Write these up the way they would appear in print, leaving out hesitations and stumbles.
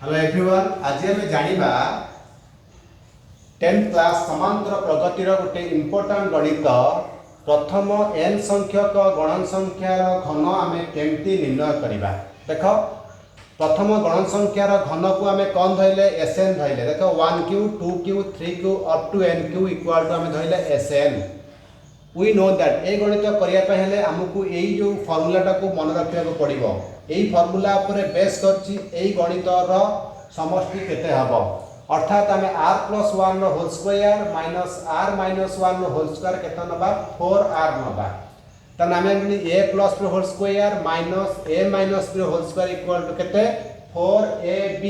Hello everyone, आज आम जानिबा 10th class समांतर प्रगतिर गोटे इंपोर्टेंट गणित प्रथम n संख्यक गणन संख्यार घन आम केमती निर्णय करवा। देख प्रथम गणन संख्यार घन को आम कौन धरले Sn धरले। देख 1 2 3 up to n equal to आम धरले Sn। वी नो दैट ए गणित करने आमको यही जो फर्मूलाटा को मन रखा पड़ो। यही फर्मूला बेस कर गणितर समष्टि केते हब, अर्थात आम r+1 whole square minus r - 1 whole square केते नबा 4r नबा। तने आम a+ whole square minus a - b whole square equal to केते 4ab।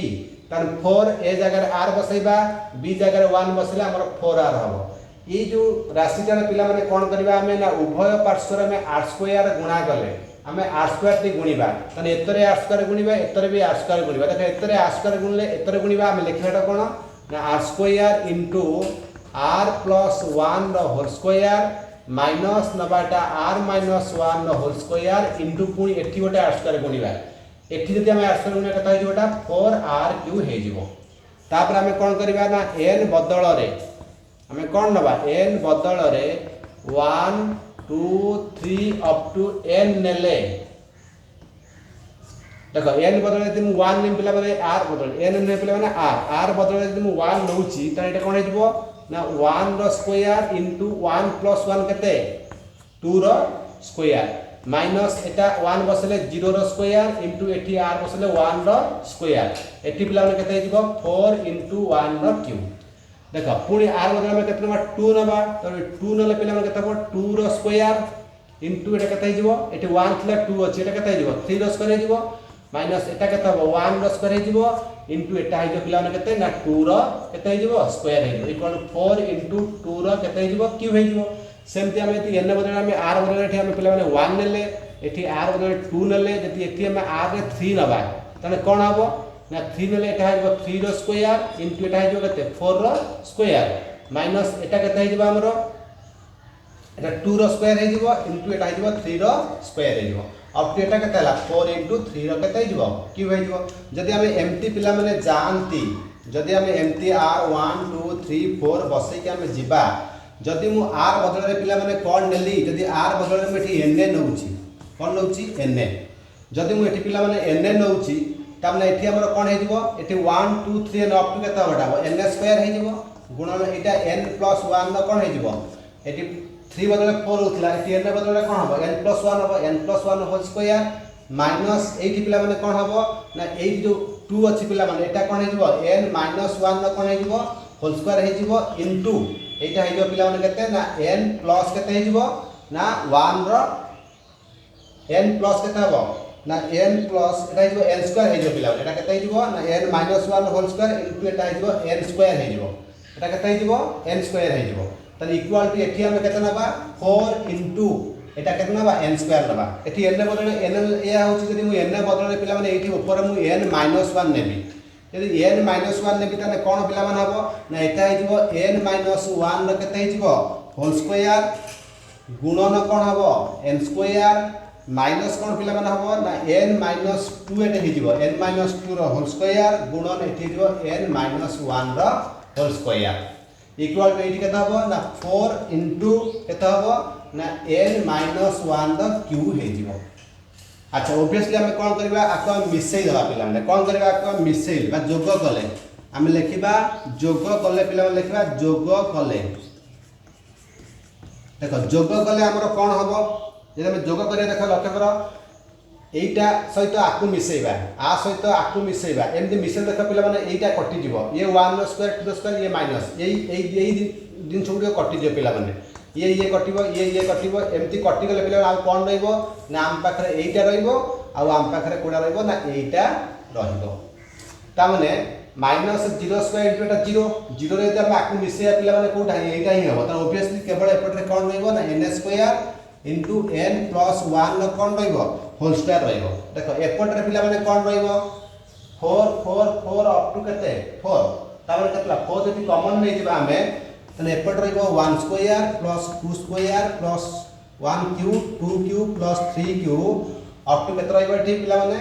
तने 4a जगह r बसैबा, b जगह 1 बसले हमर 4r हबो। ये जो राशिटार पिला माने कौन करबा आमे ना उभय पार्श्वर में r स्क्वायर गुणा गले आमे r स्क्वायर टी गुणिबा। तने एतरे r स्क्वायर गुणिबा, एतरे भी r स्क्वायर गुणिबा। देखो एतरे r स्क्वायर गुणले एतरे गुणिबा आमे लिखिबाटा कोन ना r square into r+1 whole square minus नबाटा r - 1 होल स्क्वायर इनटू पुनी एठी गोटे r स्क्वायर गुणिबा। एठी जदि आमे r स्क्वायर गुणिबा कथा हो जोटा 4r³ हे जिवो। तापर आमे कोन करबा ना n बदल रे हमें कौन नबा n बदल रे 1 2 3 अप टू n नेले। देखो n बदल रे तुम 1 ने पिला माने r बदल n ने पिला माने r बदल रे तुम 1 नउची त एटा कोन हेजबो ना 1 रो स्क्वायर इनटू 1 + 1 केते 2 रो स्क्वायर माइनस एटा 1 बसले 0 रो स्क्वायर इनटू एठी r बसले 1 रो स्क्वायर एठी पिला माने केते हेजबो 4 * 1 रो क्यूब। देखो पुणी आर बदल में केतना 2 नबा, तो 2 नले पिला में केतना 2 रो स्क्वायर इनटू एटा केता हिजबो एटी 1 थिला 2 अछि एटा केता हिजबो 3 रो स्क्वायर हिजबो माइनस एटा केता 1 रो स्क्वायर हिजबो इनटू एटा हिजबो पिला में केते ना 2 रो केता हिजबो स्क्वायर हिजबो इक्वल 4 * 2 रो केता हिजबो क्यूब हिजबो। सेमति हम एती n बदल में r बदल एठी हम पिला में 1 नेले एठी r बदल 2 नेले जति एठी हम r रे 3 नबा तने कोन हबो ना 3 नेले एटा हिजबो 3 रो स्क्वायर इनटू एटा हिजबो केते 4 रो स्क्वायर माइनस एटा केते हिजबो हमरो एटा 2 रो स्क्वायर हिजबो इनटू एटा हिजबो 3 रो स्क्वायर हिजबो। अब टू एटा केते हला 4 * 3 रो केते हिजबो क्यूब हिजबो। जदि हम एमटी पिला माने जानती जदि हम एमटी r 1 2 3 4 बसै के हम जिबा जदि मु r बदल रे पिला माने कोन नेली जदि r बदल रे एठी n नउची कोन नउची n जदि मु एठी पिला माने n नउची तमने एठी हमर कोन हेजिबो एठी 1 2 3 एन अप टू केता हटाबो n स्क्वायर हेजिबो गुणन एटा n + 1 न कोन हेजिबो एठी 3 बदले 4 होतला एठी n बदले कोन हबो n + 1 हबो n + 1 होल स्क्वायर माइनस एठी पिला माने कोन हबो ना एठी जो 2 अछि पिला माने एटा कोन हेजिबो n - 1 न कोन हेजिबो होल स्क्वायर हेजिबो इनटू एटा हेजिबो पिला माने केते ना n प्लस केते हेजिबो ना 1 रो n प्लस केते हबो ना n plus iota हिजबो n square हिजबो पिला एटा केते हिजबो ना n - 1 होल स्क्वायर इनटू एटा हिजबो n स्क्वायर हिजबो एटा केते हिजबो n स्क्वायर हिजबो तने इक्वल टू एठी हम केते नबा 4 इनटू एटा केते नबा n स्क्वायर नबा एठी n बदले n या होची जदी मु n बदले पिला माने एठी ऊपर मु n - 1 नेबी यदि n - 1 नेबी तने कोन पिला माने हबो ना एटा हिजबो n - 1 न केते हिजबो होल स्क्वायर गुणन कोन हबो n स्क्वायर माइनस कोन पिला माने हबो ना n - 2 एटे हिजबो n - 2 रो होल स्क्वायर गुणन एठी हिजबो n - 1 रो होल स्क्वायर इक्वल टू एठी केता हबो ना 4 इनटू केता हबो ना n - 1 रो क्यूब हिजबो। अच्छा ऑब्वियसली हम कोन करबा आको मिसई दबा पिला माने कोन करबा आको मिसई बा जोग कले हम लिखिबा जोग कले पिला माने लिखिबा जोग कले। देखो जोग कले हमरो कोन हबो जे हम जोग करे देख लक्ष्य करो एटा सहित आकु मिसेबा आ सहित आकु मिसेबा एमदि मिसेल देख पिला माने एटा कटि जिवो ये 1 रो स्क्वायर 2 रो स्क्वायर ये माइनस एई दिन छुडे कटि जे पिला माने ये कटिबो ये कटिबो एमति कटि गले पिला आ कोन रहइबो ना आम पाखरे एटा रहइबो आ आम पाखरे कोडा रहइबो ना एटा रहइबो ता माने माइनस 0 स्क्वायर इनटू एटा 0 रे जब आकु मिसेया पिला माने कोठा एटा ही हबो त ऑब्वियसली केवल एपटरे कोन रहइबो ना n स्क्वायर इनटू n + 1 न कोन रहइबो होल स्क्वायर रहइबो। देखो एपटरे पिला माने कोन रहइबो 4 4 4 अप टू केते 4 तापर केतला 4 जति कॉमन नै जिबा हमें तने एपट रहइबो 1 square + 2 square + 1 cube 2 cube + 3 cube up to केते रहइबो एठी पिला माने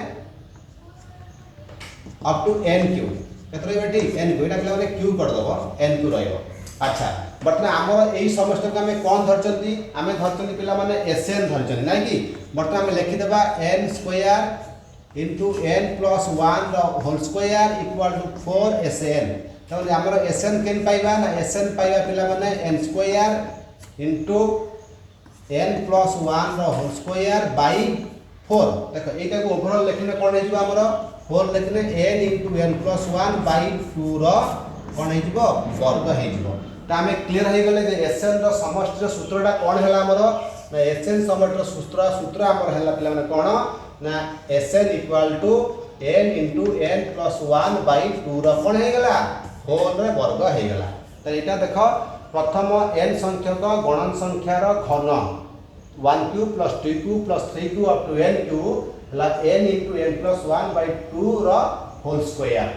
अप टू एन क्यू केते बेटी एन क्यू एटा पिला माने क्यू कर दबो एन क्यू रहइबो। अच्छा बर्तमान आम एई समस्त को आमे कोन धरचंती आमे धरचंती पिला माने एसएन धरचंती नै कि बर्तमान आमे लिखि देबा n square into n plus 1 रो whole square equal to 4 SN. तबले हमर एसएन केन पाइबा ना एसएन पाइबा पिला माने n square into n plus 1 रो होल स्क्वायर बाय 4। देखो एटा को ओवरऑल लिखने कोन हे जिबा हमर 4 लिखने n into n plus 1 by 2 रो कोन हे जिवो वर्ग हे जिवो। त आमे क्लियर हे गेले जे एसएन रो समष्टि रो सूत्रटा कोन हैला हमर ना एसएन समष्टि रो सूत्र हमर हैला पिला माने कोन ना SN equal to n into n plus 1 by 2 रो कोन हे गेला होल रे वर्ग हे गेला। त एटा देखो प्रथम n संख्यक गणन संख्या रो घन 1 cube plus 2 cube plus 3 cube up to n cube हला n into n plus 1 by 2 रो होल स्क्वायर